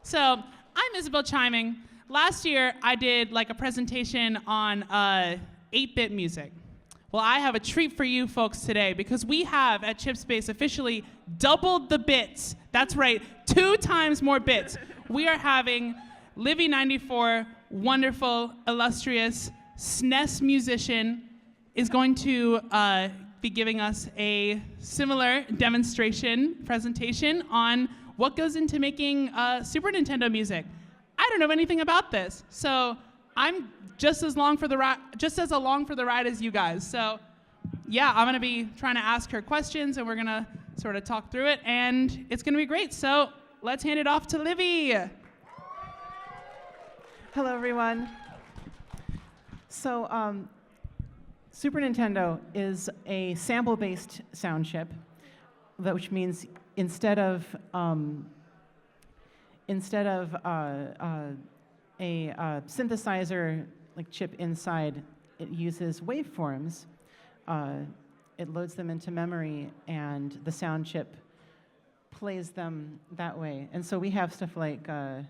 So I'm Isabel Chiming. Last year, I did like a presentation on 8-bit music. Well, I have a treat for you folks today because we have at Chipspace officially doubled the bits. That's right, 2 times more bits. We are having Livy94, wonderful, illustrious SNES musician, is going to be giving us a similar demonstration presentation on what goes into making Super Nintendo music. I don't know anything about this, so I'm just as along for the ride as you guys. So yeah, I'm gonna be trying to ask her questions, and we're gonna sort of talk through it, and it's gonna be great. So let's hand it off to Livy. Hello, everyone. So Super Nintendo is a sample-based sound chip, which means instead of a synthesizer like chip inside, it uses waveforms. It loads them into memory, and the sound chip plays them that way. And so we have stuff like, oh,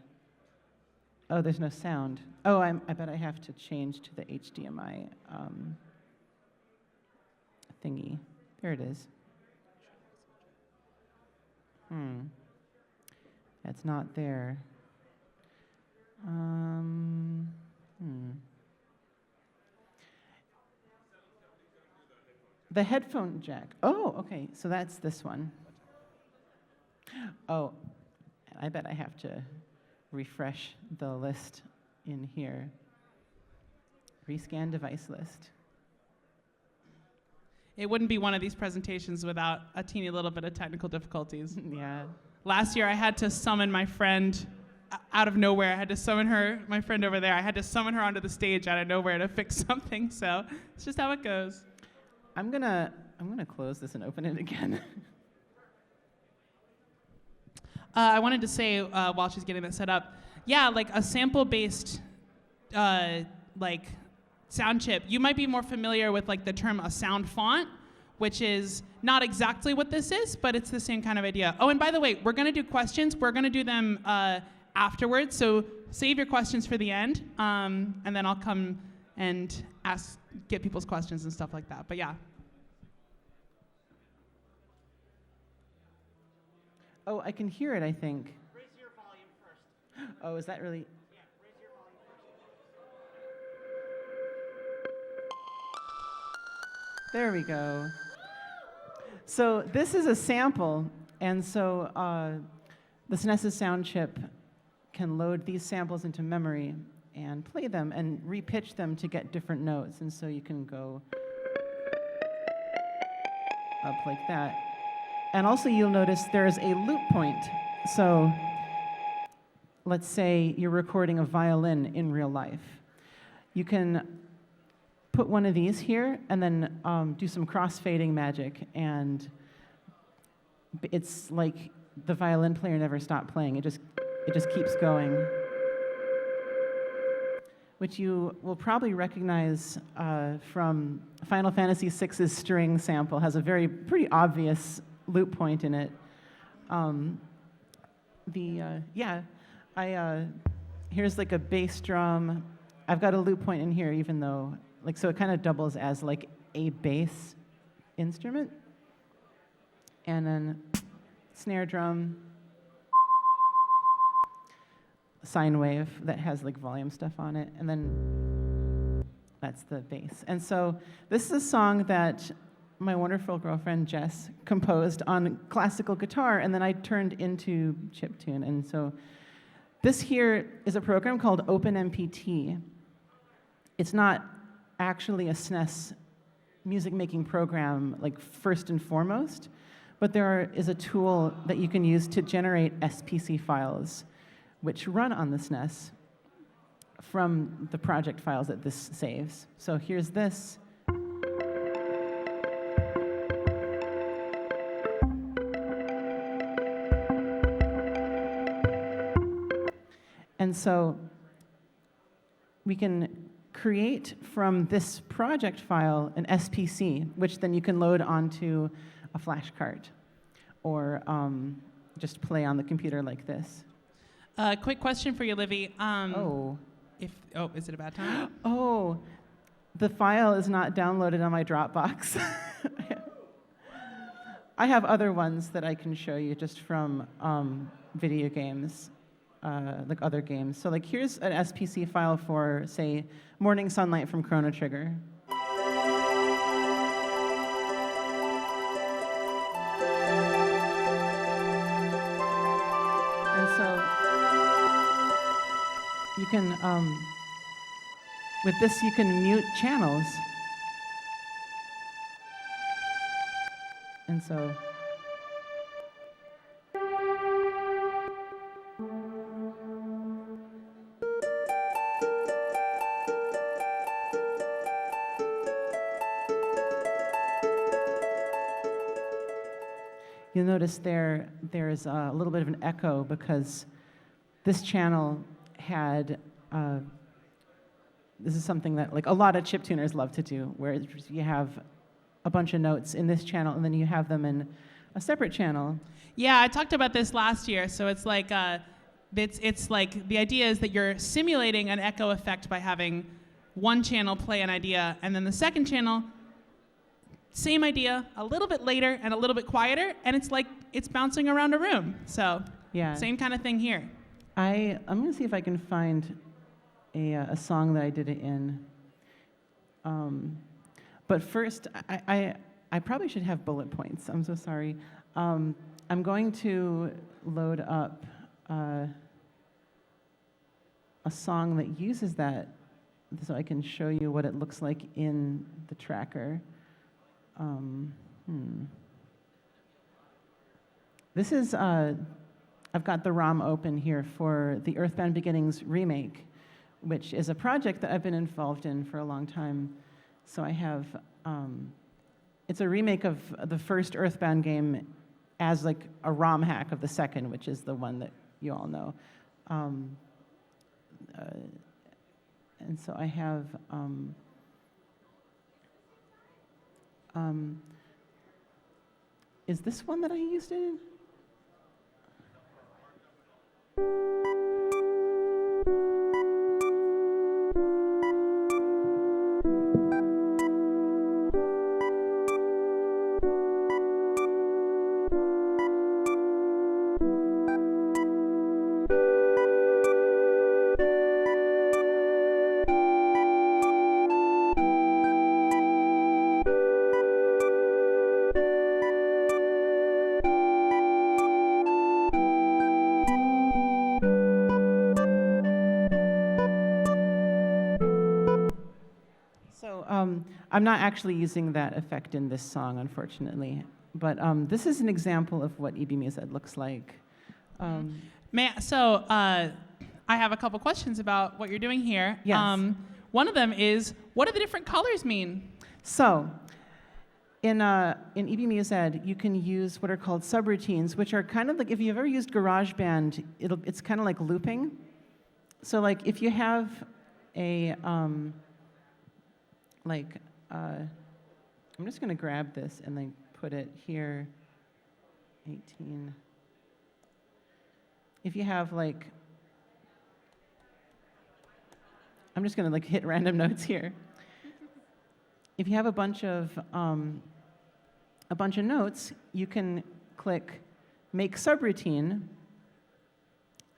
there's no sound. Oh, I bet I have to change to the HDMI thingy. There it is. That's not there. The headphone jack. Oh, okay, so that's this one. Oh, I bet I have to refresh the list in here. Rescan device list. It wouldn't be one of these presentations without a teeny little bit of technical difficulties. Yeah. Last year, I had to summon my friend out of nowhere. I had to summon her, my friend over there. I had to summon her onto the stage out of nowhere to fix something. So it's just how it goes. I'm gonna close this and open it again. I wanted to say while she's getting that set up, yeah, like a sample-based like sound chip. You might be more familiar with like the term a sound font, which is not exactly what this is, but it's the same kind of idea. Oh, and by the way, we're gonna do questions. We're gonna do them afterwards, so save your questions for the end, and then I'll come and get people's questions and stuff like that. But yeah. Oh, I can hear it, I think. Raise your volume first. Oh, is that really? Yeah, raise your volume first. There we go. So this is a sample, and so the SNES's sound chip can load these samples into memory and play them and repitch them to get different notes. And so you can go up like that. And also you'll notice there's a loop point. So let's say you're recording a violin in real life. You can put one of these here and then do some crossfading magic, and it's like the violin player never stopped playing. It just keeps going, which you will probably recognize from Final Fantasy VI's string sample. Has a pretty obvious loop point in it. Here's like a bass drum. I've got a loop point in here, even though, like, so it kind of doubles as like a bass instrument. And then snare drum, sine wave that has like volume stuff on it, and then that's the bass. And so this is a song that my wonderful girlfriend Jess composed on classical guitar, and then I turned into chiptune. And so this here is a program called OpenMPT. It's not actually a SNES music making program, like first and foremost, but there is a tool that you can use to generate N-SPC files, which run on the SNES from the project files that this saves. So here's this. And so we can create from this project file an N-SPC, which then you can load onto a flash card or just play on the computer like this. Quick question for you, Livy. Oh. Is it a bad time? Oh, the file is not downloaded on my Dropbox. I have other ones that I can show you just from video games, like other games. So like here's an SPC file for, say, Morning Sunlight from Chrono Trigger. And so you can, with this, you can mute channels. And so, you'll notice there's a little bit of an echo because this channel had, this is something that like a lot of chiptuners love to do, where you have a bunch of notes in this channel and then you have them in a separate channel. Yeah, I talked about this last year. So it's like, it's like the idea is that you're simulating an echo effect by having one channel play an idea and then the second channel, same idea, a little bit later and a little bit quieter, and it's like it's bouncing around a room. So yeah, same kind of thing here. I'm gonna see if I can find a song that I did it in. But first, I probably should have bullet points. I'm so sorry. I'm going to load up a song that uses that so I can show you what it looks like in the tracker. This is, I've got the ROM open here for the Earthbound Beginnings remake, which is a project that I've been involved in for a long time. So I have, it's a remake of the first Earthbound game as like a ROM hack of the second, which is the one that you all know. And so I have, is this one that I used it in? I'm not actually using that effect in this song, unfortunately. But this is an example of what EBMUSED looks like. I have a couple questions about what you're doing here. Yes. One of them is, what do the different colors mean? So, in EBMUSED, you can use what are called subroutines, which are kind of like, if you've ever used GarageBand, it's kind of like looping. So like if you have a, I'm just going to grab this and then put it here, 18. If you have like, I'm just going to like hit random notes here. If you have a bunch of notes, you can click Make Subroutine,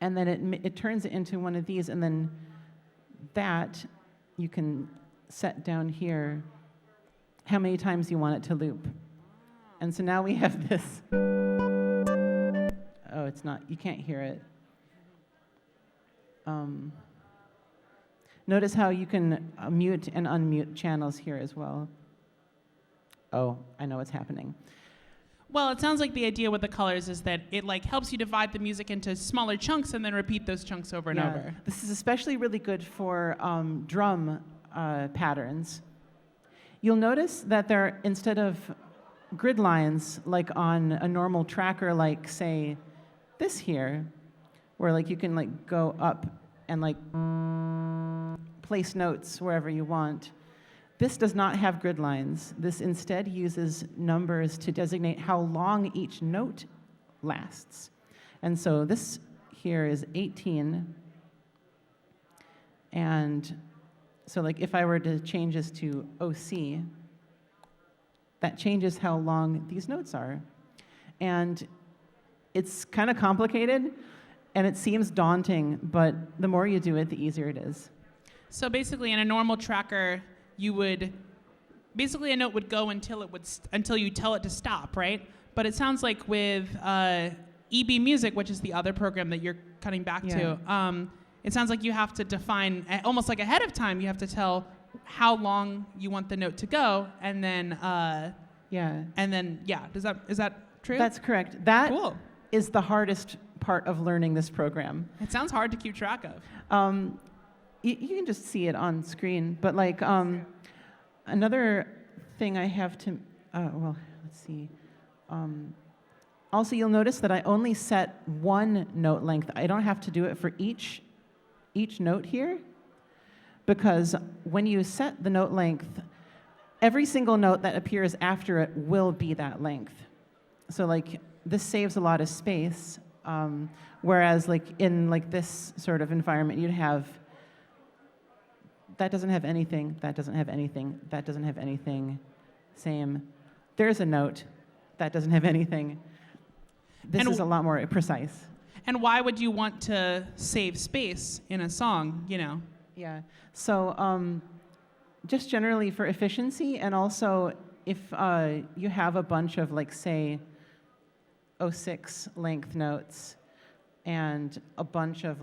and then it turns it into one of these, and then that you can set down here how many times you want it to loop. And so now we have this. Oh, it's not, you can't hear it. Notice how you can mute and unmute channels here as well. Oh, I know what's happening. Well, it sounds like the idea with the colors is that it like helps you divide the music into smaller chunks and then repeat those chunks over and over. This is especially really good for drum patterns. You'll notice that there, instead of grid lines like on a normal tracker, like say this here, where like you can like go up and like place notes wherever you want. This does not have grid lines. This instead uses numbers to designate how long each note lasts. And so this here is 18. And so like if I were to change this to OC, that changes how long these notes are. And it's kind of complicated, and it seems daunting, but the more you do it, the easier it is. So basically, in a normal tracker, basically a note would go until you tell it to stop, right? But it sounds like with EB Music, which is the other program that you're cutting back to, it sounds like you have to define, almost like ahead of time, you have to tell how long you want the note to go, and then is that true? That's correct. That cool. is the hardest part of learning this program. It sounds hard to keep track of. You can just see it on screen, but like another thing I have to, let's see. Also, you'll notice that I only set one note length. I don't have to do it for each note here, because when you set the note length, every single note that appears after it will be that length. So like this saves a lot of space, whereas like in like this sort of environment, you'd have that doesn't have anything, that doesn't have anything, that doesn't have anything, same. There's a note, that doesn't have anything. This is a lot more precise. And why would you want to save space in a song, you know? Yeah, so just generally for efficiency, and also if you have a bunch of like, say, 06 length notes and a bunch of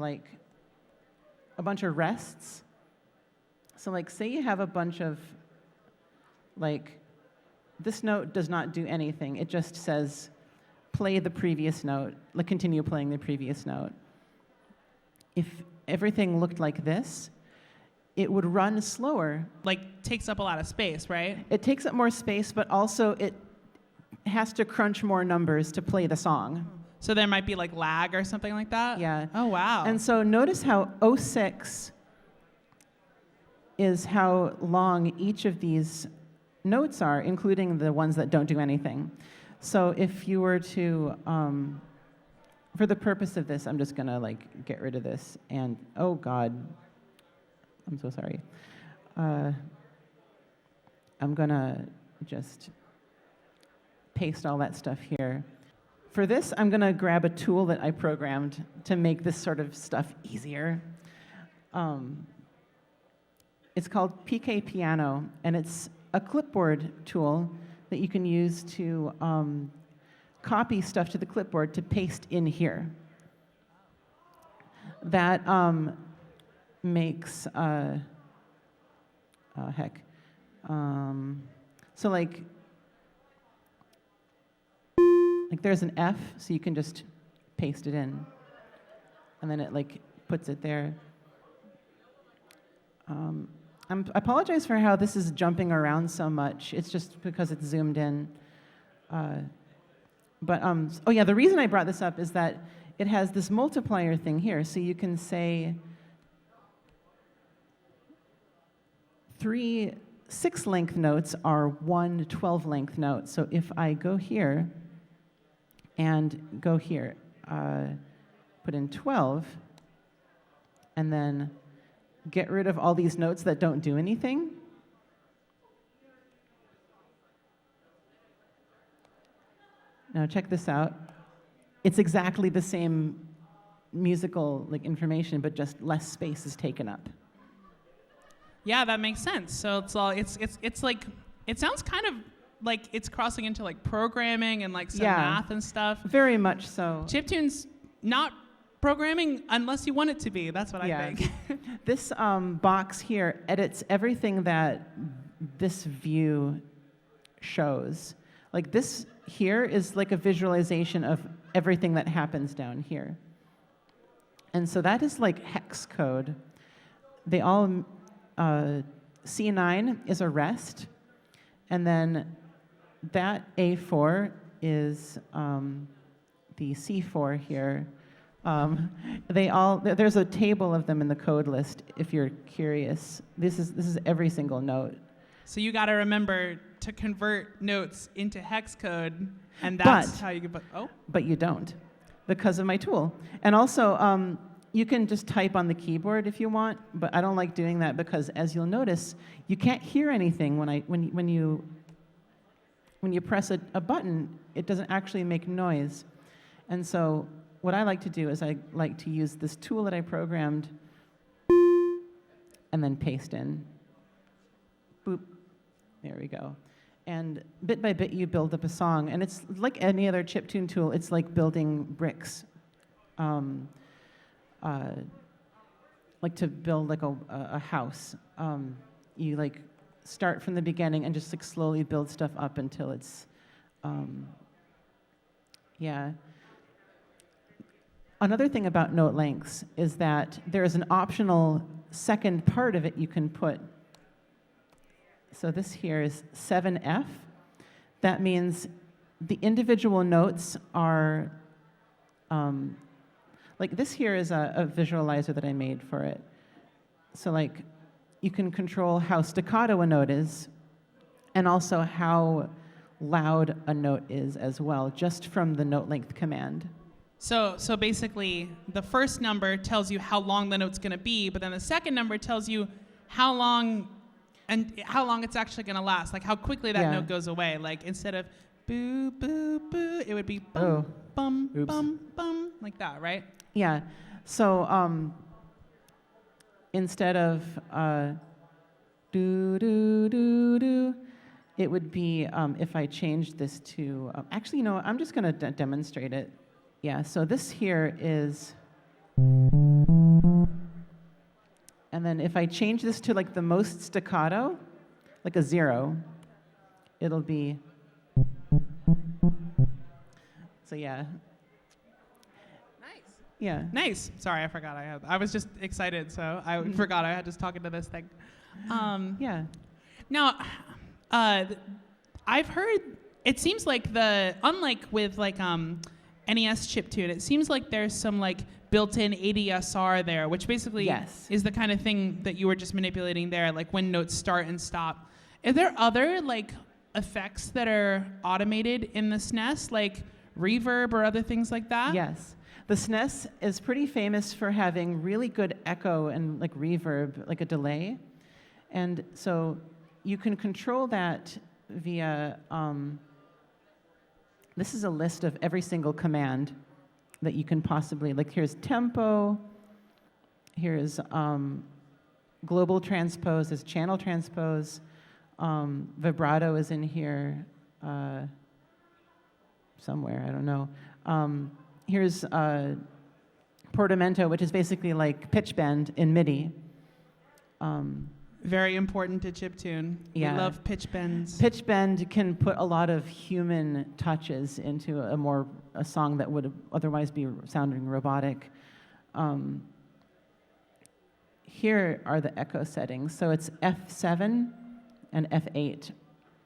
rests. So like, say you have a bunch of like, this note does not do anything. It just says, play the previous note, like continue playing the previous note. If everything looked like this, it would run slower. Like takes up a lot of space, right? It takes up more space, but also it has to crunch more numbers to play the song. So there might be like lag or something like that? Yeah. Oh, wow. And so notice how 06 is how long each of these notes are, including the ones that don't do anything. So if you were to, for the purpose of this, I'm just gonna like get rid of this, and oh God, I'm so sorry. I'm gonna just paste all that stuff here. For this, I'm gonna grab a tool that I programmed to make this sort of stuff easier. It's called PK Piano, and it's a clipboard tool that you can use to copy stuff to the clipboard to paste in here. That makes, so like there's an F, so you can just paste it in, and then it like puts it there. I apologize for how this is jumping around so much. It's just because it's zoomed in. Oh yeah, the reason I brought this up is that it has this multiplier thing here. So you can say 3 6-length notes are 1 12-length note. So if I go here and go here, put in 12, and then get rid of all these notes that don't do anything. Now check this out. It's exactly the same musical like information, but just less space is taken up. Yeah, that makes sense. So it's like, it sounds kind of like it's crossing into like programming and like some math and stuff. Very much so. Chiptune's not programming unless you want it to be. That's what I think. This box here edits everything that this view shows. Like this here is like a visualization of everything that happens down here. And so that is like hex code. They all, C9 is a rest, and then that A4 is the C4 here. There's a table of them in the code list if you're curious. This is every single note. So you got to remember to convert notes into hex code, and that's how you can put. Oh, but you don't. because of my tool. And also, you can just type on the keyboard if you want, but I don't like doing that because, as you'll notice, you can't hear anything when you press a button. It doesn't actually make noise. And so what I like to do is I like to use this tool that I programmed and then paste in. Boop. There we go. And bit by bit, you build up a song. And it's like any other chiptune tool. It's like building bricks. Like to build like a house. You like start from the beginning and just like slowly build stuff up until it's, yeah. Another thing about note lengths is that there is an optional second part of it you can put. So this here is 7F. That means the individual notes are, like this here is a visualizer that I made for it. So like you can control how staccato a note is and also how loud a note is as well, just from the note length command. So basically, the first number tells you how long the note's going to be, but then the second number tells you how long it's actually going to last, like how quickly that note goes away. Like instead of boo, boo, boo, it would be bum, bum, bum, bum, like that, right? Yeah. So instead of do, do, do, do, it would be if I changed this to, actually, you know, I'm just going to demonstrate it. Yeah, so this here is, and then if I change this to like the most staccato, like a 0, it'll be, so yeah. Nice. Yeah. Nice. Sorry, I forgot I was just excited, so I forgot I had just talking to this thing. Yeah. Now, I've heard, it seems like unlike with like, NES chiptune, it seems like there's some like built-in ADSR there, which basically is the kind of thing that you were just manipulating there, like when notes start and stop. Are there other like effects that are automated in the SNES, like reverb or other things like that? Yes. The SNES is pretty famous for having really good echo and like reverb, like a delay. And so you can control that via, this is a list of every single command that you can possibly, like here's tempo, here's global transpose, there's channel transpose, vibrato is in here somewhere, I don't know. Here's portamento, which is basically like pitch bend in MIDI. Very important to chiptune. Yeah. We love pitch bends. Pitch bend can put a lot of human touches into a song that would otherwise be sounding robotic. Here are the echo settings. So it's F7 and F8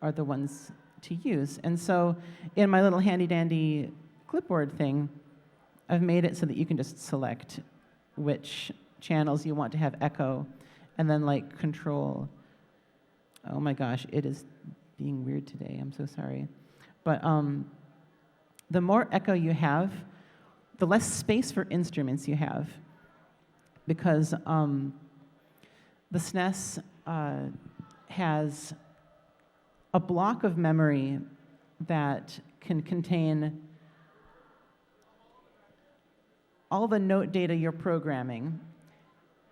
are the ones to use. And so in my little handy dandy clipboard thing, I've made it so that you can just select which channels you want to have echo, and then like control. Oh my gosh, it is being weird today. I'm so sorry. But the more echo you have, the less space for instruments you have, because the SNES has a block of memory that can contain all the note data you're programming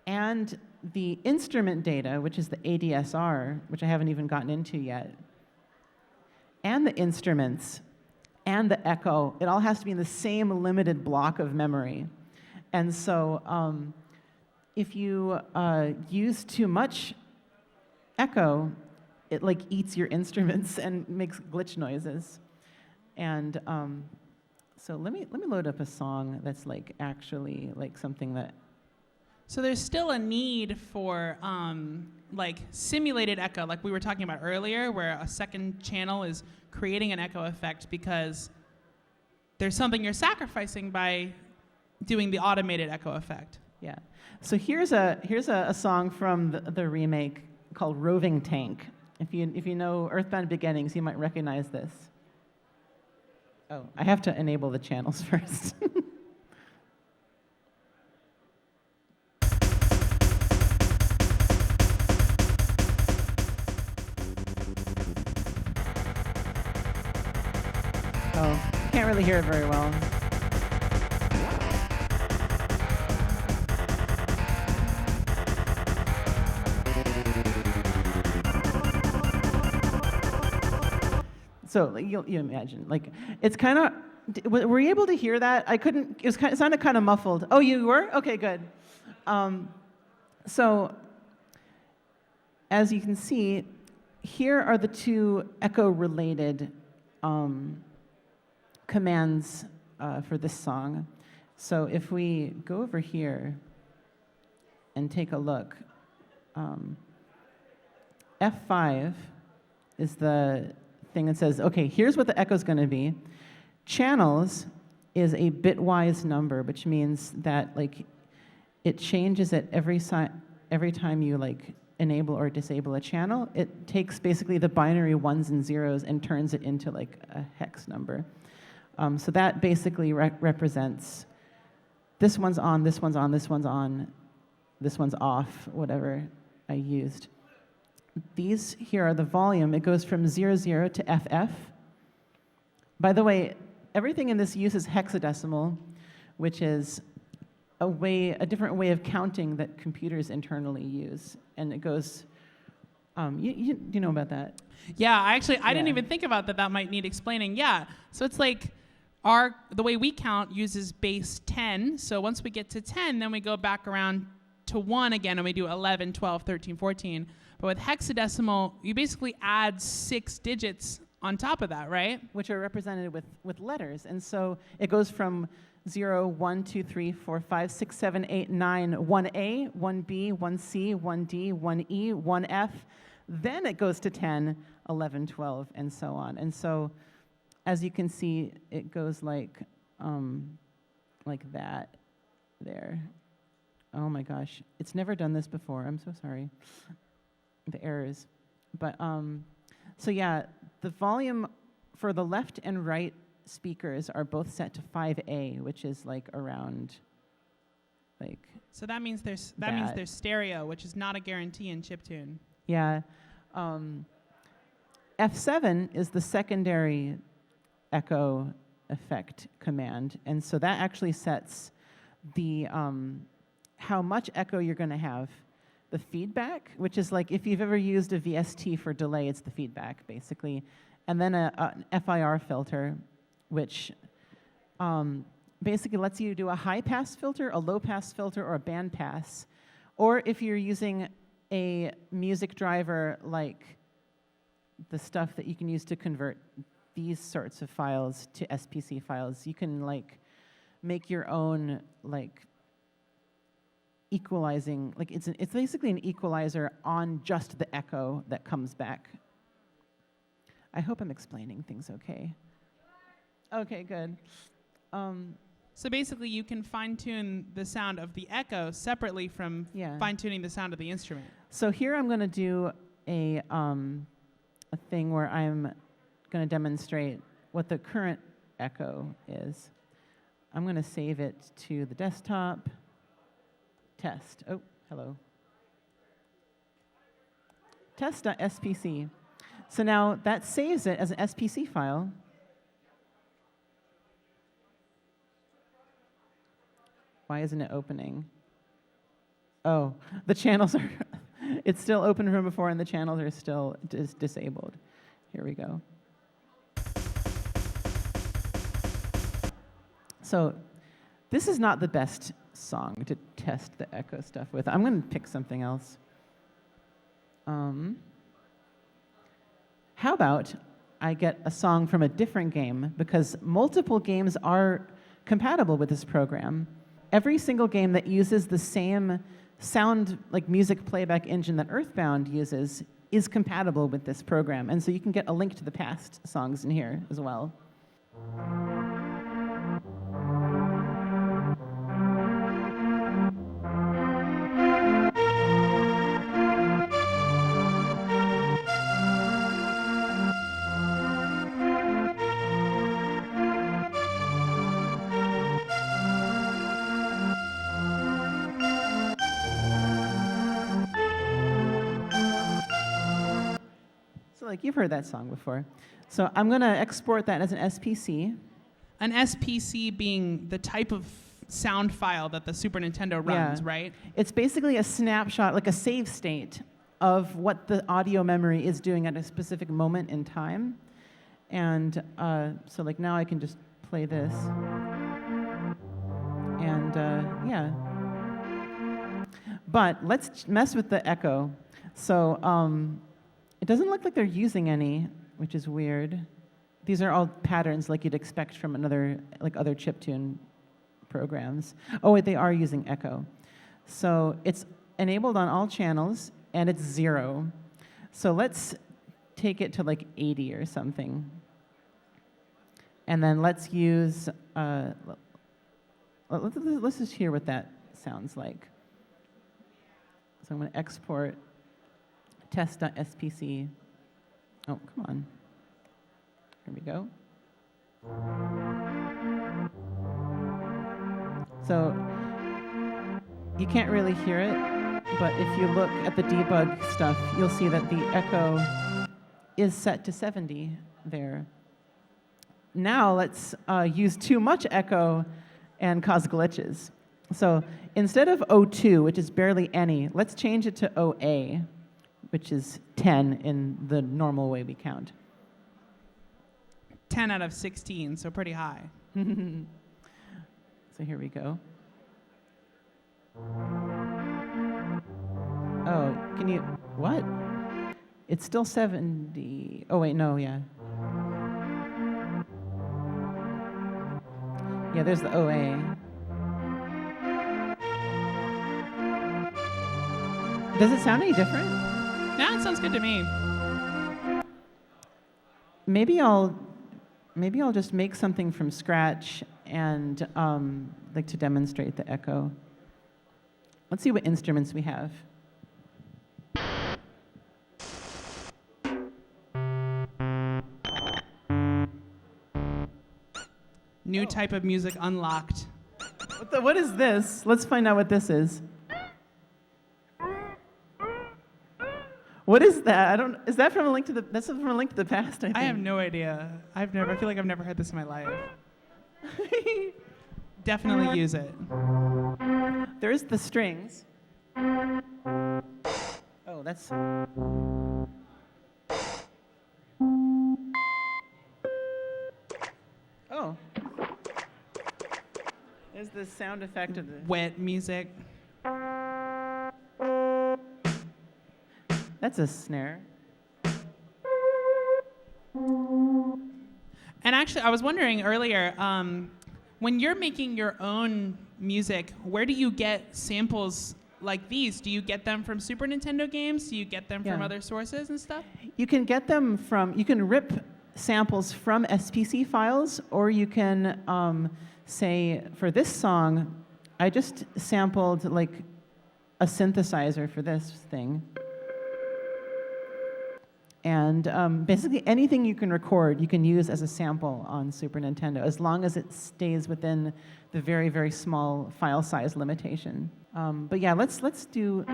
and the instrument data, which is the ADSR, which I haven't even gotten into yet, and the instruments, and the echo. It all has to be in the same limited block of memory. And so if you use too much echo, it like eats your instruments and makes glitch noises. And so let me load up a song that's like actually like something that. So there's still a need for like simulated echo, like we were talking about earlier, where a second channel is creating an echo effect because there's something you're sacrificing by doing the automated echo effect. Yeah. So here's a song from the remake called Roving Tank. If you know Earthbound Beginnings, you might recognize this. Oh, I have to enable the channels first. can't really hear it very well. So like, you imagine, like, it's kind of, were you able to hear that? I couldn't, it sounded kind of muffled. Oh, you were? Okay, good. So as you can see, here are the two echo-related commands for this song. So if we go over here and take a look, F5 is the thing that says, okay, here's what the echo's going to be. Channels is a bitwise number, which means that like it changes at every time you like enable or disable a channel. It takes basically the binary ones and zeros and turns it into like a hex number. So that basically represents this one's on, this one's on, this one's on, this one's off, whatever I used. These here are the volume. It goes from 00 to FF. By the way, everything in this uses hexadecimal, which is a different way of counting that computers internally use. And it goes, you know about that? Yeah, I didn't even think about that. That might need explaining. Yeah, so it's like the way we count uses base 10. So once we get to 10, then we go back around to 1 again, and we do 11, 12, 13, 14. But with hexadecimal, you basically add 6 digits on top of that, right? Which are represented with letters. And so it goes from 0, 1, 2, 3, 4, 5, 6, 7, 8, 9, 1A, 1B, 1C, 1D, 1E, 1F. Then it goes to 10, 11, 12, and so on. And so as you can see, it goes like that there. Oh my gosh, it's never done this before. I'm so sorry. The errors. But so yeah, the volume for the left and right speakers are both set to 5A, which is like around like. So that means there's stereo, which is not a guarantee in chiptune. Yeah. F7 is the secondary echo effect command, and so that actually sets the how much echo you're going to have. The feedback, which is like if you've ever used a VST for delay, it's the feedback basically, and then an FIR filter, which basically lets you do a high pass filter, a low pass filter, or a band pass, or if you're using a music driver like the stuff that you can use to convert these sorts of files to SPC files, you can like make your own like equalizing, like it's basically an equalizer on just the echo that comes back. I hope I'm explaining things okay. Okay, good. So basically you can fine-tune the sound of the echo separately from fine-tuning the sound of the instrument. So here I'm going to do a thing where I'm going to demonstrate what the current echo is. I'm going to save it to the desktop. Test. Oh, hello. Test.spc. So now that saves it as an SPC file. Why isn't it opening? Oh, the channels are, it's still open from before and the channels are still disabled. Here we go. So this is not the best song to test the echo stuff with. I'm going to pick something else. How about I get a song from a different game, because multiple games are compatible with this program. Every single game that uses the same sound, like music playback engine that Earthbound uses, is compatible with this program. And so you can get a link to the past songs in here as well. Like you've heard that song before. So I'm going to export that as an SPC. An SPC being the type of sound file that the Super Nintendo runs, Yeah. right? It's basically a snapshot, like a save state of what the audio memory is doing at a specific moment in time. And so like now I can just play this. And yeah. But let's mess with the echo. So it doesn't look like they're using any, which is weird. These are all patterns like you'd expect from other chiptune programs. Oh wait, they are using echo. So it's enabled on all channels and it's 0. So let's take it to like 80 or something. And then let's use, let's just hear what that sounds like. So I'm going to export test.spc. Oh, come on. Here we go. So you can't really hear it, but if you look at the debug stuff, you'll see that the echo is set to 70 there. Now let's use too much echo and cause glitches. So instead of O2, which is barely any, let's change it to OA, which is 10 in the normal way we count. 10 out of 16, so pretty high. So here we go. Oh, can you, what? It's still 70. Oh, wait, no, yeah. Yeah, there's the OA. Does it sound any different? Yeah, it sounds good to me. Maybe I'll just make something from scratch and like to demonstrate the echo. Let's see what instruments we have. New type of music unlocked. What is this? Let's find out what this is. What is that? Is that from A Link to the? That's from A Link to the Past. I think. I have no idea. I feel like I've never heard this in my life. Definitely use it. There's the strings. Oh, that's. Oh. There's the sound effect of the. Wet music. That's a snare. And actually, I was wondering earlier, when you're making your own music, where do you get samples like these? Do you get them from Super Nintendo games? Do you get them from other sources and stuff? You can get them from, you can rip samples from SPC files, or you can say, for this song, I just sampled like a synthesizer for this thing. And basically anything you can record, you can use as a sample on Super Nintendo, as long as it stays within the very, very small file size limitation. But yeah, let's do.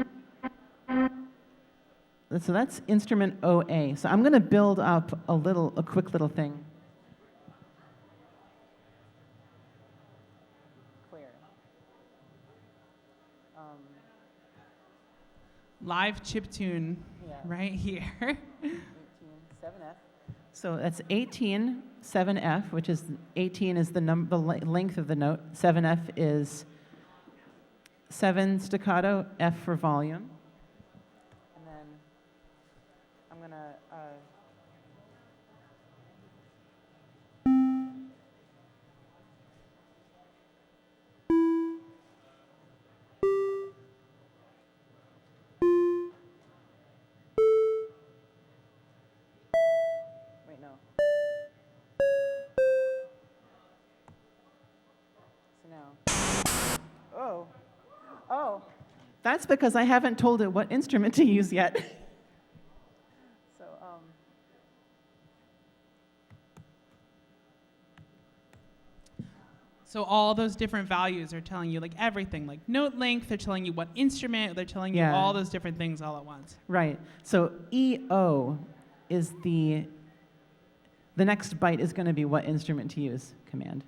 So that's instrument OA. So I'm going to build up a quick little thing. Clear. Live chiptune right here. 7F. So that's 18, 7F, which is 18 is the length of the note. 7F is 7 staccato, F for volume. And then I'm going to... Wait, no. So now... Oh. That's because I haven't told it what instrument to use yet. So, So all those different values are telling you like everything, like note length, they're telling you what instrument, they're telling you all those different things all at once. Right. So EO is the the next byte is going to be what instrument to use command.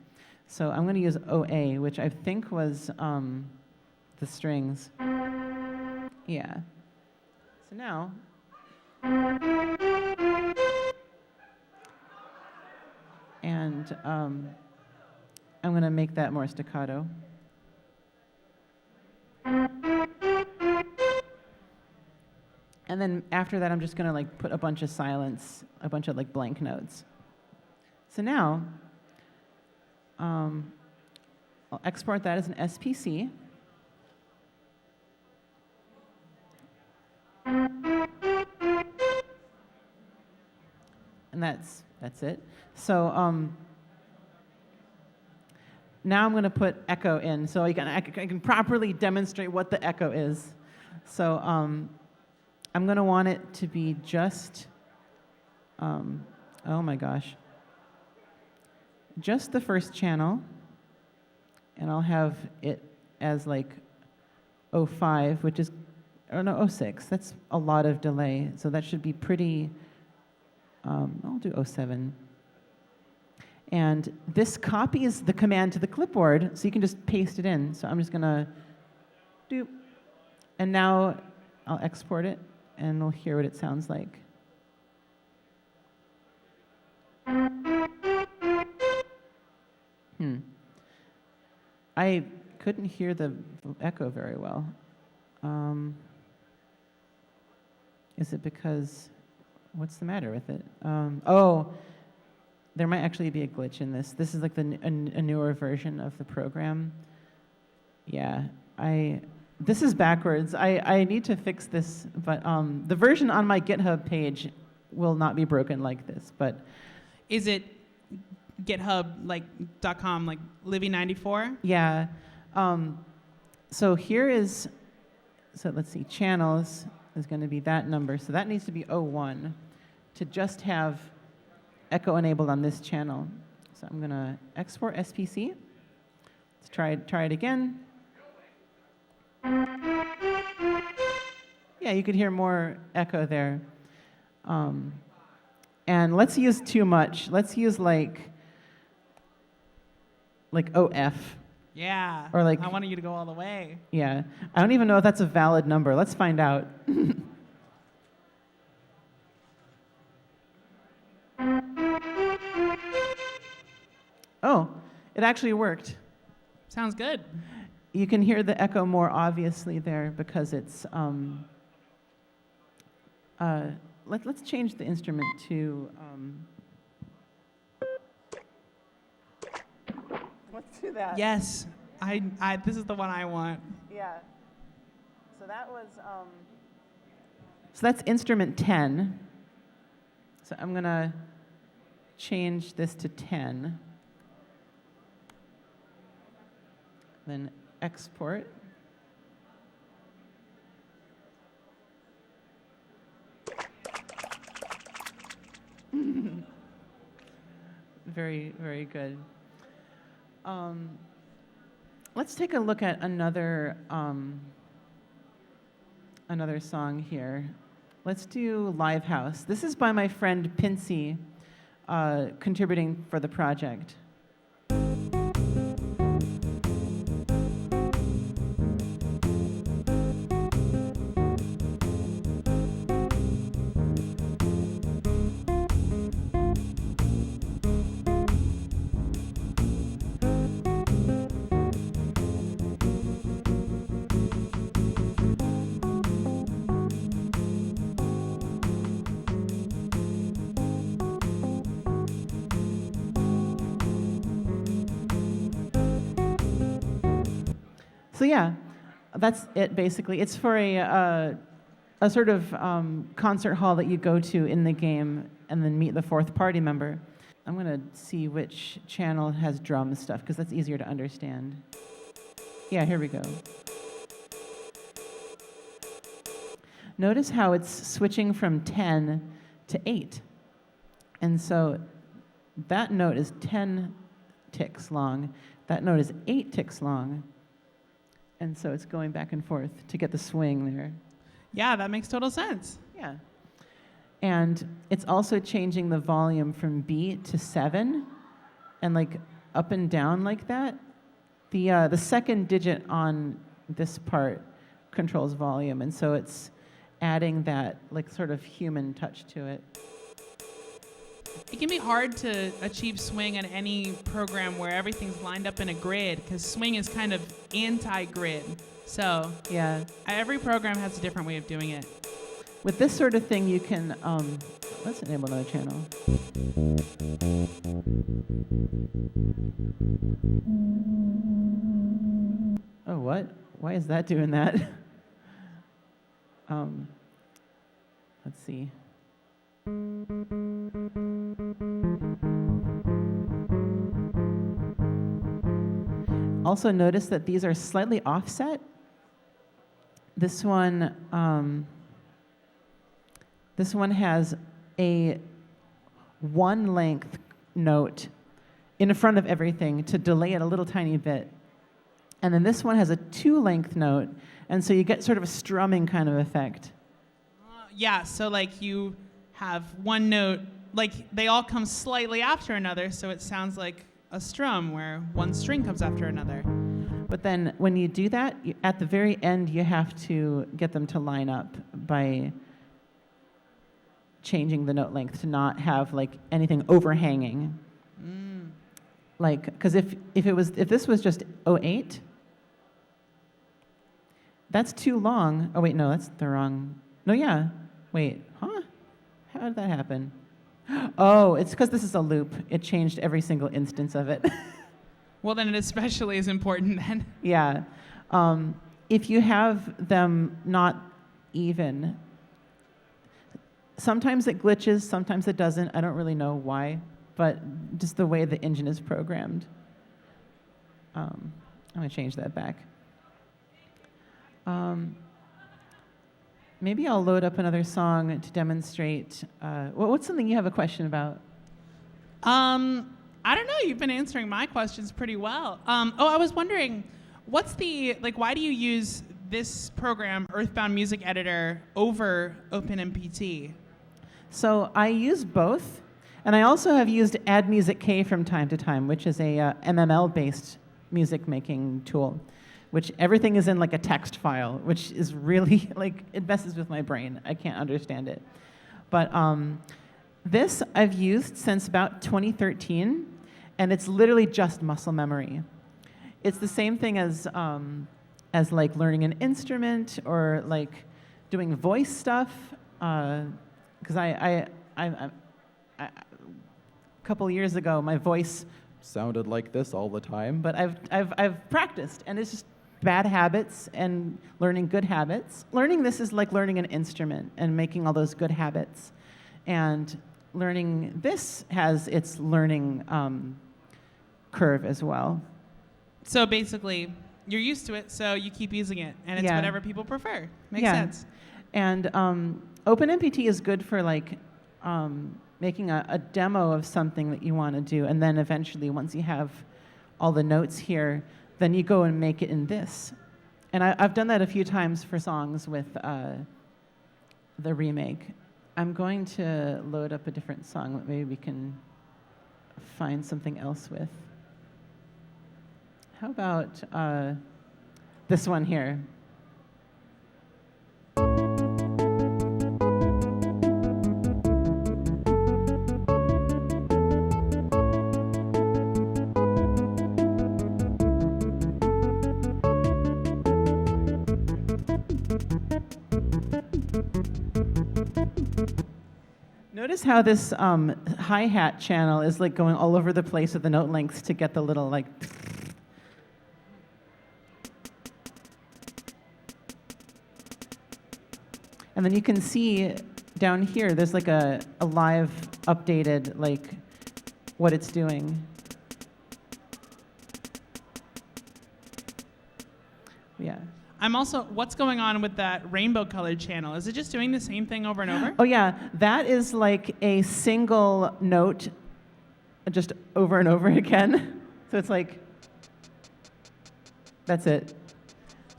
So I'm going to use OA, which I think was the strings. Yeah. So now, and I'm going to make that more staccato. And then after that, I'm just going to like put a bunch of silence, a bunch of like blank notes. So now, I'll export that as an SPC. And that's it. So now I'm going to put echo in, so I can properly demonstrate what the echo is. So I'm going to want it to be just, oh my gosh, just the first channel, and I'll have it as like 05, which is, oh no, 06. That's a lot of delay, so that should be pretty, I'll do 07. And this copies the command to the clipboard, so you can just paste it in. So I'm just going to do, and now I'll export it, and we'll hear what it sounds like. I couldn't hear the echo very well. Is it because, what's the matter with it? Oh, there might actually be a glitch in this. This is like a newer version of the program. Yeah, this is backwards. I need to fix this, but the version on my GitHub page will not be broken like this. But is it GitHub.com like Livy94? Yeah. So here is, so let's see, channels is going to be that number. So that needs to be 01 to just have echo enabled on this channel. So I'm going to export SPC. Let's try it again. Yeah, you could hear more echo there. And let's use too much. Let's use like OF. Yeah. Or like, I wanted you to go all the way. Yeah. I don't even know if that's a valid number. Let's find out. Oh, it actually worked. Sounds good. You can hear the echo more obviously there because it's, let's change the instrument to, let's do that. Yes, this is the one I want. Yeah. So that was, so that's instrument 10. So I'm going to change this to 10. Then export. Very, very good. Let's take a look at another song here. Let's do Live House. This is by my friend Pincy, contributing for the project. So yeah, that's it basically. It's for a sort of concert hall that you go to in the game and then meet the fourth party member. I'm going to see which channel has drum stuff because that's easier to understand. Yeah, here we go. Notice how it's switching from 10 to 8. And so that note is 10 ticks long. That note is 8 ticks long. And so it's going back and forth to get the swing there. Yeah, that makes total sense. Yeah. And it's also changing the volume from B to 7 and like up and down like that. The second digit on this part controls volume, and so it's adding that like sort of human touch to it. It can be hard to achieve swing on any program where everything's lined up in a grid, because swing is kind of anti-grid. So Yeah. every program has a different way of doing it. With this sort of thing, you can, let's enable another channel. Oh, what? Why is that doing that? Let's see. Also notice that these are slightly offset. This one has a one length note in front of everything to delay it a little tiny bit. And then this one has a two length note, and so you get sort of a strumming kind of effect. Yeah, so like you have one note, like they all come slightly after another, so it sounds like a strum where one string comes after another. But then when you do that, at the very end, you have to get them to line up by changing the note length to not have like anything overhanging. Like, because if this was just 08, that's too long. Oh wait, no, that's the wrong. No, yeah. Wait, huh? How did that happen? Oh, it's because this is a loop. It changed every single instance of it. Well, then it especially is important then. Yeah. If you have them not even, sometimes it glitches, sometimes it doesn't. I don't really know why, but just the way the engine is programmed. I'm going to change that back. Maybe I'll load up another song to demonstrate. What's something you have a question about? I don't know. You've been answering my questions pretty well. I was wondering, why do you use this program, Earthbound Music Editor, over OpenMPT? So I use both, and I also have used Add Music K from time to time, which is a MML-based music making tool, which everything is in like a text file, which is really like, it messes with my brain. I can't understand it. But this I've used since about 2013, and it's literally just muscle memory. It's the same thing as like learning an instrument or like doing voice stuff. Because a couple years ago, my voice sounded like this all the time, but I've practiced, and it's just bad habits and learning good habits. Learning this is like learning an instrument and making all those good habits. And learning this has its learning curve as well. So basically, you're used to it, so you keep using it, and it's Yeah. whatever people prefer. Makes Yeah. sense. And OpenMPT is good for like making a demo of something that you want to do, and then eventually, once you have all the notes here, then you go and make it in this. And I've done that a few times for songs with the remake. I'm going to load up a different song that maybe we can find something else with. How about this one here? Notice how this hi-hat channel is like going all over the place with the note lengths to get the little like. And then you can see down here, there's like a live updated like what it's doing. Yeah. What's going on with that rainbow colored channel? Is it just doing the same thing over and over? Oh yeah, that is like a single note just over and over again. So it's like, that's it.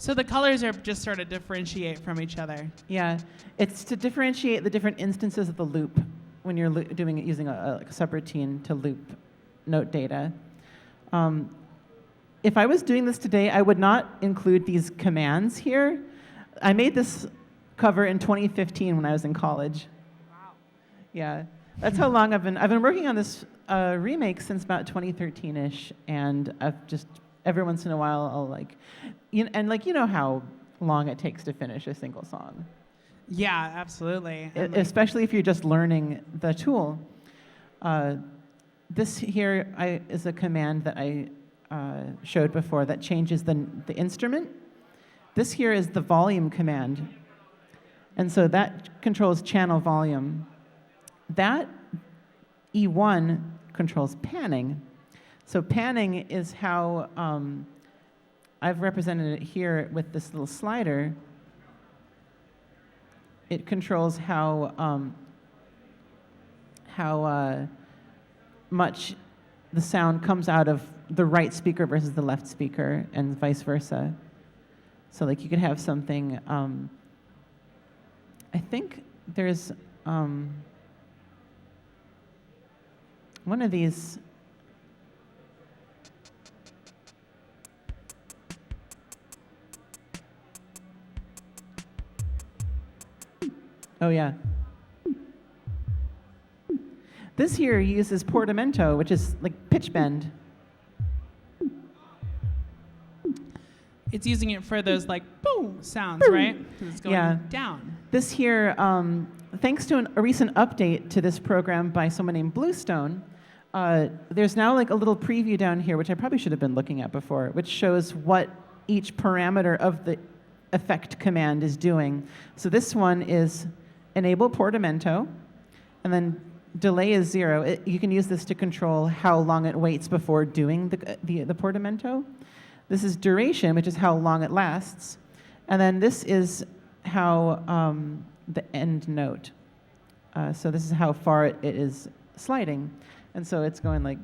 So the colors are just sort of differentiate from each other. Yeah, it's to differentiate the different instances of the loop when you're doing it using a subroutine to loop note data. If I was doing this today, I would not include these commands here. I made this cover in 2015 when I was in college. Wow. Yeah, that's how long I've been working on this remake since about 2013-ish, and I've just every once in a while I'll like, you know how long it takes to finish a single song. Yeah, absolutely. Especially if you're just learning the tool. This here is a command that I showed before that changes the instrument. This here is the volume command. And so that controls channel volume. That E1 controls panning. So panning is how I've represented it here with this little slider. It controls how much the sound comes out of the right speaker versus the left speaker, and vice versa. So like you could have something, I think there's one of these. Oh yeah. This here uses portamento, which is like pitch bend. It's using it for those like boom sounds, right? 'Cause it's going down. This here, thanks to a recent update to this program by someone named Bluestone, there's now like a little preview down here, which I probably should have been looking at before, which shows what each parameter of the effect command is doing. So this one is enable portamento, and then delay is 0. You can use this to control how long it waits before doing the portamento. This is duration, which is how long it lasts. And then this is how the end note. So this is how far it is sliding. And so it's going like,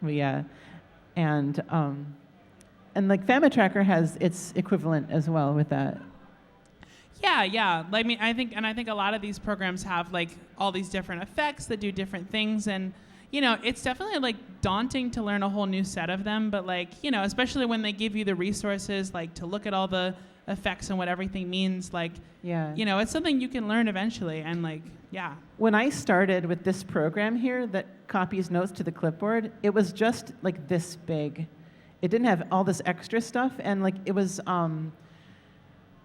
yeah. And like FamiTracker has its equivalent as well with that. Yeah. I mean, I think a lot of these programs have like all these different effects that do different things, and it's definitely like daunting to learn a whole new set of them. But like, especially when they give you the resources like to look at all the effects and what everything means, like, it's something you can learn eventually, and like, yeah. When I started with this program here that copies notes to the clipboard, it was just like this big. It didn't have all this extra stuff, and like it was.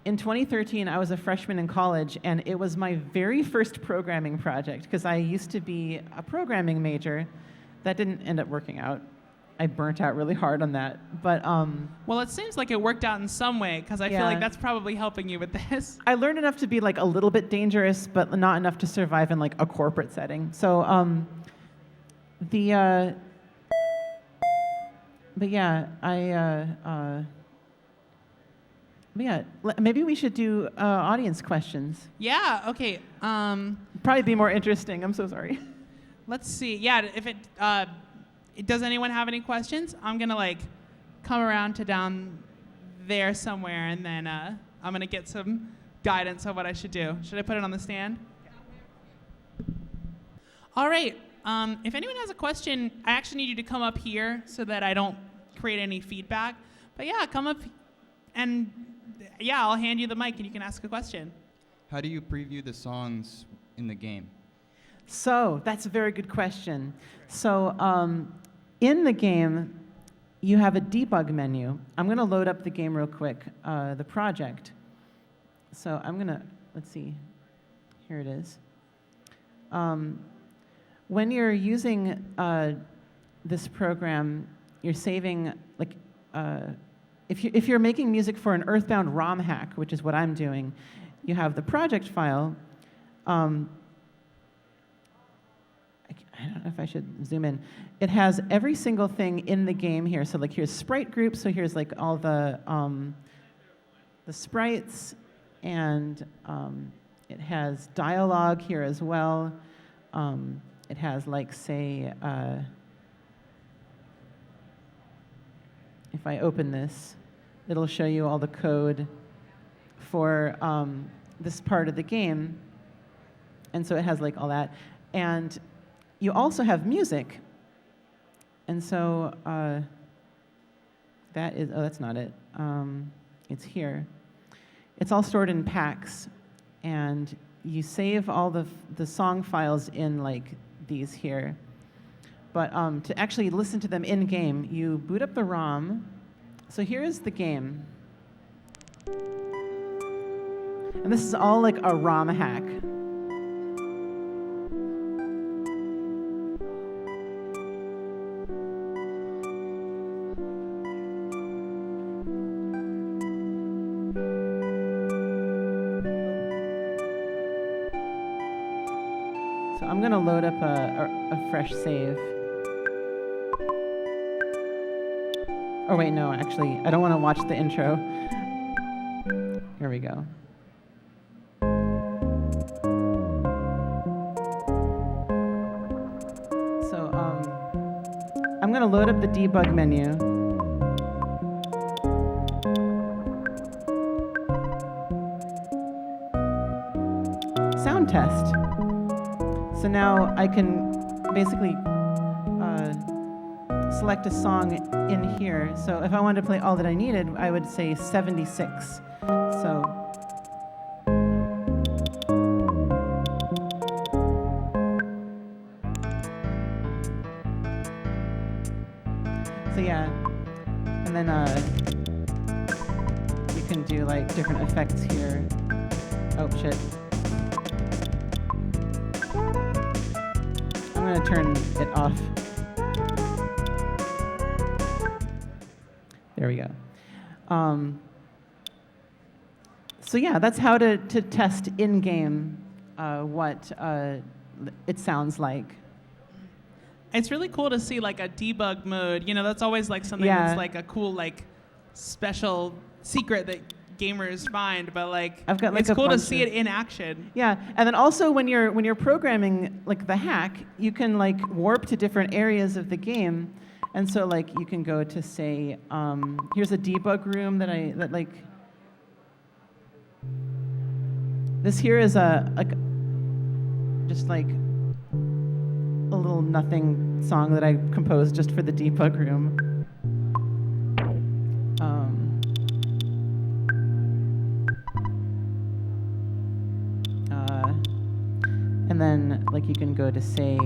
In 2013, I was a freshman in college, and it was my very first programming project, because I used to be a programming major. That didn't end up working out. I burnt out really hard on that. But well, it seems like it worked out in some way, because I feel like that's probably helping you with this. I learned enough to be like a little bit dangerous, but not enough to survive in like a corporate setting. So but yeah, maybe we should do audience questions. Yeah, okay. Probably be more interesting. I'm so sorry. Let's see. Yeah, if does anyone have any questions? I'm going to like come around to down there somewhere, and then I'm going to get some guidance on what I should do. Should I put it on the stand? All right. If anyone has a question, I actually need you to come up here so that I don't create any feedback. But yeah, come up and I'll hand you the mic and you can ask a question. How do you preview the songs in the game? So that's a very good question. So in the game, you have a debug menu. I'm going to load up the game real quick, the project. So I'm going to, let's see, here it is. When you're using this program, you're saving, like, if you're making music for an Earthbound ROM hack, which is what I'm doing, you have the project file. I don't know if I should zoom in. It has every single thing in the game here. So like here's sprite groups. So here's like all the sprites, and it has dialogue here as well. It has like say if I open this, it'll show you all the code for this part of the game. And so it has like all that. And you also have music. And so that is, oh, that's not it. It's here. It's all stored in packs. And you save all the song files in like these here. But to actually listen to them in-game, you boot up the ROM. So here's the game. And this is all like a ROM hack. So I'm going to load up a fresh save. Oh, wait, no, actually, I don't want to watch the intro. Here we go. So I'm going to load up the debug menu. Sound test. So now I can basically select a song in here. So if I wanted to play All That I Needed, I would say 76. So yeah, and then you can do like different effects here. Oh shit. I'm gonna turn it off. There we go. So yeah, that's how to test in-game what it sounds like. It's really cool to see like a debug mode. You know, that's always like something Yeah. that's like a cool like special secret that gamers find. But like, I've got, like, it's a cool to bunch see of- it in action. Yeah, and then also when you're programming like the hack, you can like warp to different areas of the game, and so like you can go to say, here's a debug room that like. This here is just like a little nothing song that I composed just for the debug room. And then, like, you can go to say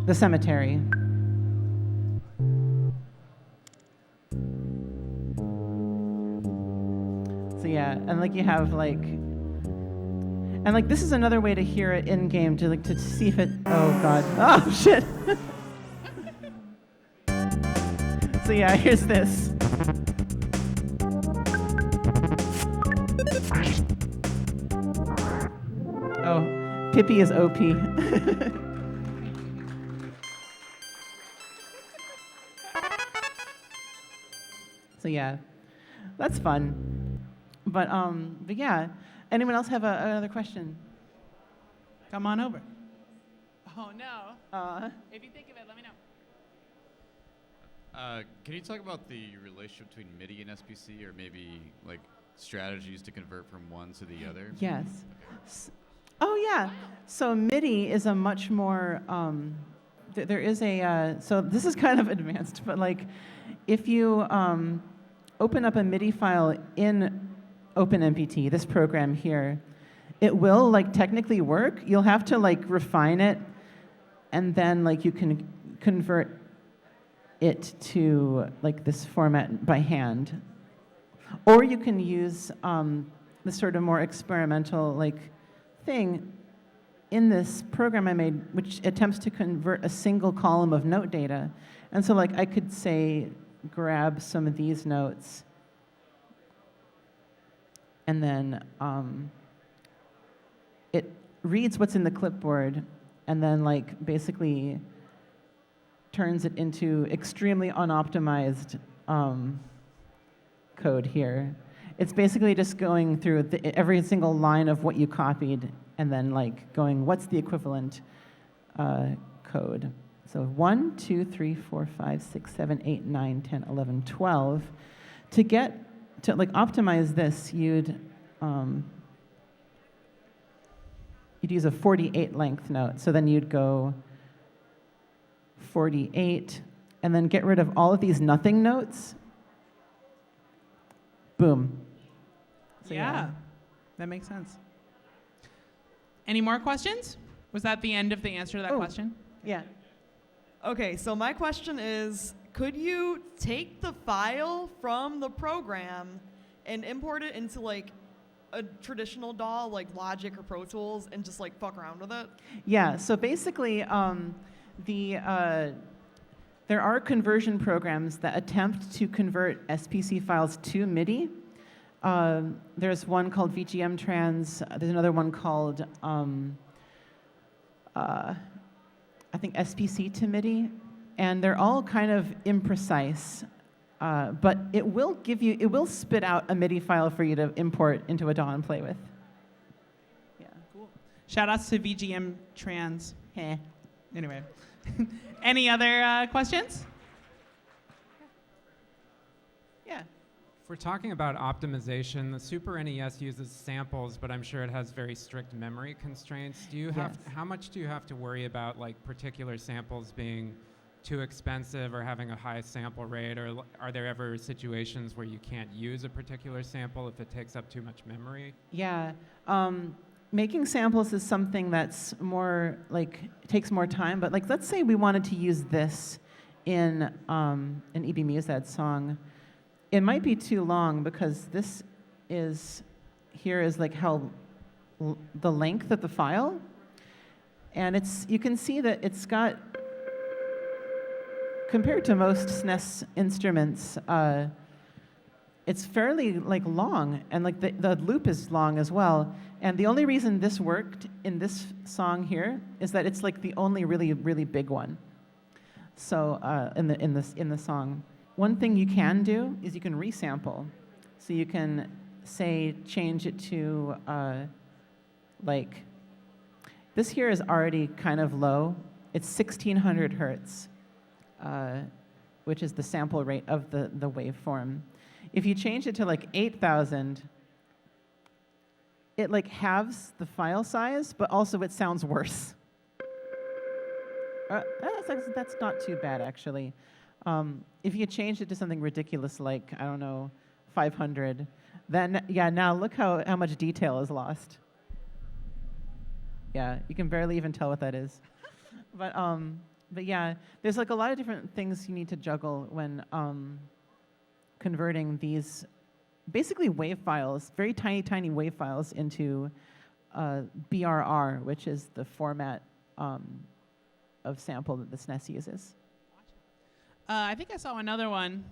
the cemetery. So yeah, and like you have like, and like this is another way to hear it in game to see if it. Oh god! Oh shit! So yeah, here's this. Oh, Pippi is OP. So yeah, that's fun. But yeah, anyone else have another question? Come on over. Oh no. If you think of it, let me know. Can you talk about the relationship between MIDI and SPC, or maybe like strategies to convert from one to the other? Yes. Oh yeah. So MIDI is a much more. There is a. So this is kind of advanced, but like, if you open up a MIDI file in OpenMPT, this program here, it will like technically work. You'll have to like refine it, and then like you can convert it to like this format by hand, or you can use this sort of more experimental like thing in this program I made, which attempts to convert a single column of note data. And so like I could say grab some of these notes, and then it reads what's in the clipboard, and then like basically turns it into extremely unoptimized code here. It's basically just going through every single line of what you copied, and then like going, what's the equivalent code? So 1, 2, 3, 4, 5, 6, 7, 8, 9, 10, 11, 12. To like optimize this, you'd use a 48 length note. So then you'd go 48, and then get rid of all of these nothing notes. Boom. So yeah, that makes sense. Any more questions? Was that the end of the answer to that question? Yeah. Okay, so my question is, could you take the file from the program and import it into like a traditional DAW like Logic or Pro Tools and just like fuck around with it? Yeah, so basically there are conversion programs that attempt to convert SPC files to MIDI. There's one called VGM Trans. There's another one called, I think, SPC to MIDI. And they're all kind of imprecise. But it will spit out a MIDI file for you to import into a DAW and play with. Yeah. Cool. Shout outs to VGM Trans. Heh. Anyway. Any other questions? Yeah. If we're talking about optimization, the Super NES uses samples, but I'm sure it has very strict memory constraints. How much do you have to worry about like particular samples being too expensive or having a high sample rate, or are there ever situations where you can't use a particular sample if it takes up too much memory? Yeah. Making samples is something that's more like, takes more time, but like let's say we wanted to use this in an EB Musad song. It might be too long because this is, here is like how the length of the file. And you can see that it's got, compared to most SNES instruments, it's fairly like long, and like the loop is long as well. And the only reason this worked in this song here is that it's like the only really, really big one. So in the song, one thing you can do is you can resample. So you can say change it to like this here is already kind of low. It's 1600 hertz, which is the sample rate of the waveform. If you change it to like 8000, it like halves the file size, but also it sounds worse. That's not too bad, actually. If you change it to something ridiculous like, I don't know, 500, then, yeah, now look how much detail is lost. Yeah, you can barely even tell what that is. But yeah, there's like a lot of different things you need to juggle when converting these basically wave files, very tiny, tiny wave files into BRR, which is the format of sample that the SNES uses. I think I saw another one.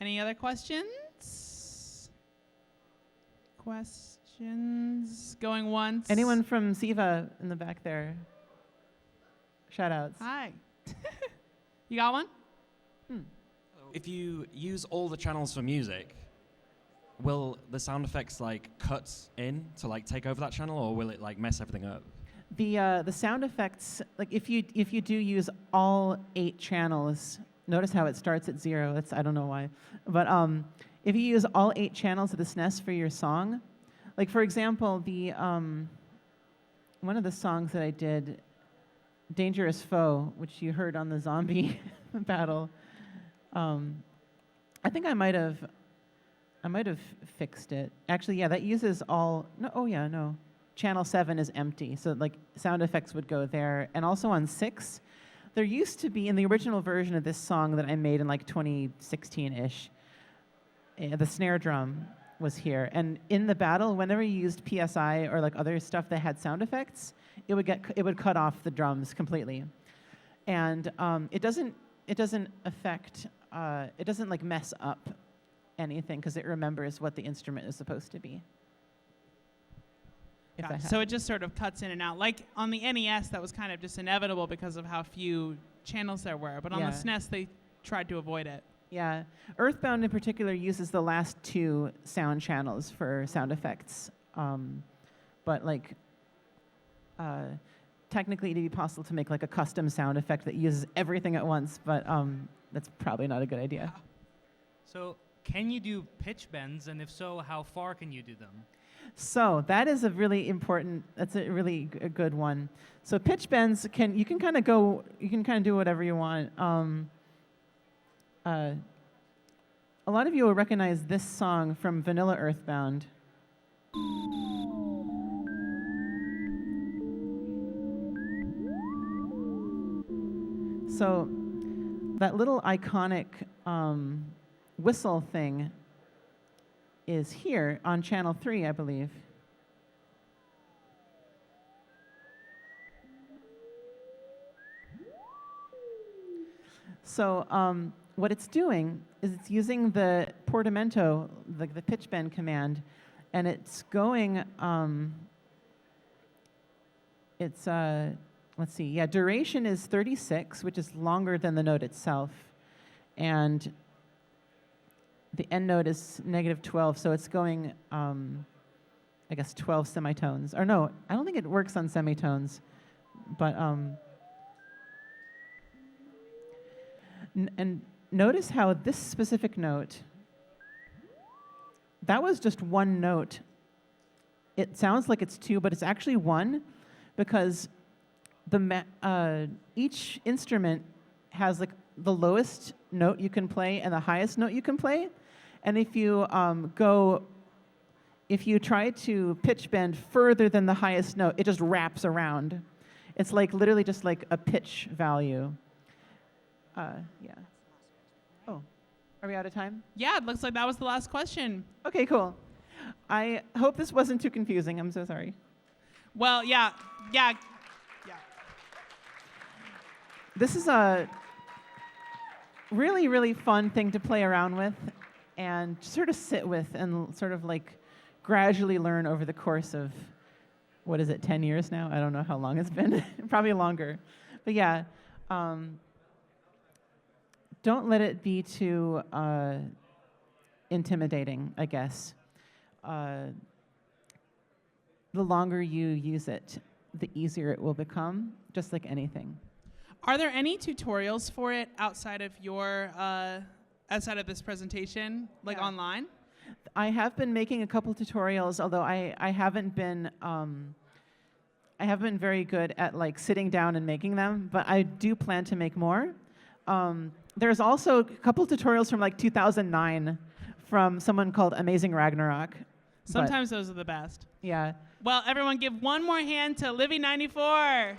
Any other questions? Questions? Going once? Anyone from Ziva in the back there? Shout outs. Hi. You got one? If you use all the channels for music, will the sound effects like cut in to like take over that channel, or will it like mess everything up? The sound effects, like if you do use all 8 channels, notice how it starts at 0. That's, I don't know why, but if you use all 8 channels of the SNES for your song, like for example, the one of the songs that I did, Dangerous Foe, which you heard on the zombie battle. I think I might have fixed it. Actually, yeah, that uses all. No, oh yeah, no. Channel 7 is empty, so like sound effects would go there. And also on 6, there used to be in the original version of this song that I made in like 2016-ish. The snare drum was here, and in the battle, whenever you used PSI or like other stuff that had sound effects, it would cut off the drums completely, and it doesn't affect. It doesn't like mess up anything because it remembers what the instrument is supposed to be. So it just sort of cuts in and out. Like on the NES, that was kind of just inevitable because of how few channels there were. But on the SNES, they tried to avoid it. Yeah. Earthbound in particular uses the last 2 sound channels for sound effects. But like technically it'd be possible to make like a custom sound effect that uses everything at once, but that's probably not a good idea. So can you do pitch bends, and if so, how far can you do them? So that is a really important, that's a really good one. So pitch bends, you can kind of do whatever you want. A lot of you will recognize this song from Vanilla Earthbound. So that little iconic whistle thing is here on channel 3, I believe. So what it's doing is it's using the portamento, the pitch bend command, and it's going, let's see, yeah, duration is 36, which is longer than the note itself. And the end note is -12, so it's going, I guess, 12 semitones. Or no, I don't think it works on semitones. But, and notice how this specific note, that was just one note. It sounds like it's two, but it's actually one, because each instrument has like the lowest note you can play and the highest note you can play. And if you try to pitch bend further than the highest note, it just wraps around. It's like literally just like a pitch value. Yeah. Oh, are we out of time? Yeah, it looks like that was the last question. Okay, cool. I hope this wasn't too confusing. I'm so sorry. Well, yeah. This is a really, really fun thing to play around with and sort of sit with and sort of like gradually learn over the course of, 10 years now? I don't know how long it's been. Probably longer. But yeah, don't let it be too intimidating, I guess. The longer you use it, the easier it will become, just like anything. Are there any tutorials for it outside of this presentation, like online? I have been making a couple tutorials, although I haven't been very good at like sitting down and making them, but I do plan to make more. There's also a couple tutorials from like 2009 from someone called MCing Ragnarok. Sometimes those are the best. Yeah. Well, everyone give one more hand to Livy94.